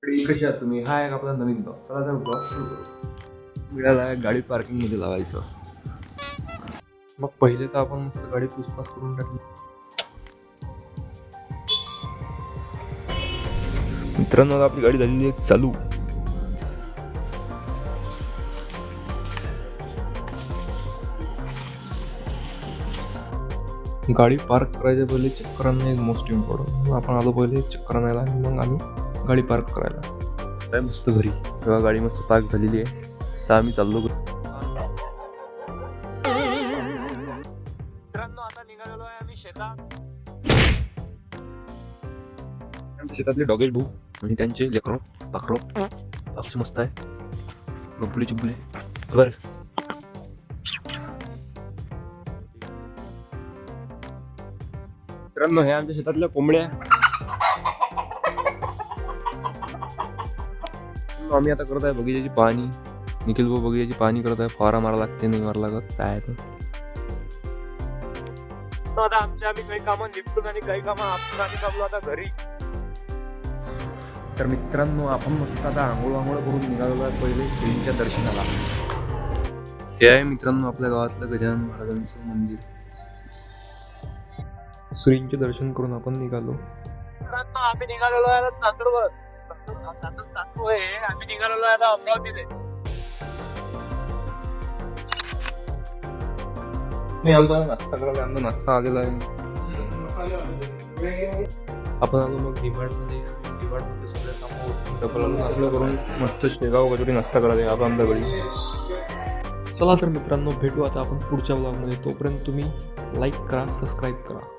कशी आहात तुम्ही? हा एक आपला नवीन ब्लॉग. चला तर ब्लॉग सुरू करू. मिळाला आहे गाडी पार्किंग मध्ये लावायचं. मग पहिले तर आपण मस्त गाडी पुसपास करून टाकली. मित्रांनो आपली गाडी झालेली आहे चालू. गाडी पार्क करायच्या पहिले चक्कर आणणं एक मोस्ट इम्पॉर्टंट. आपण आलो पहिले चक्कर आणायला आणि मग आलो गाडी पार्क करायला. काय मस्त घरी तेव्हा गाडी मस्त पार्क झालेली आहे. तर आम्ही चाललो. मित्रांनो आता निघालेलो आहे आम्ही शेतात. शेतातले डॉगेज भाऊ आणि त्यांचे लेकरो पाखरो अक्षय मस्त आहे. गप्पुले चिपले बर. मित्रांनो हे आमच्या शेतातल्या कोंबड्या. आम्ही आता करत आहे बगीच्याची पाहणी. निखिल भाऊ बगीच्याची पाहणी करत आहे. फवारा मारा लागते नाही मारा लागत काय तर. आता आमच्या आम्ही काही कामं निपटून आणि काही कामं आपण आम्ही चाललो आता घरी. तर मित्रांनो आपण मस्त आता आंघोळ करून निघालो आहे पहिले श्रींच्या दर्शनाला. हे आहे मित्रांनो आपल्या गावातलं गजानन महाराजांचं मंदिर. श्रींचे दर्शन करून आपण निघालो. आम्ही निघालेलो आहे चांदूरवर. आम्ही निघालेलो आहे आता अमरावतीला. नाश्ता करायला आमचा नाश्ता आलेला आहे. आपण आलो मग डिमांडमध्ये. डिमांडमध्ये सगळ्या कामं डबल नाश्ता करून मस्त शेगाव कचोरी नाश्ता करायला आपण आमच्या घरी. चला तर मित्रांनो भेटू आता आपण पुढच्या ब्लॉगमध्ये. तोपर्यंत तुम्ही लाईक करा, सबस्क्राईब करा.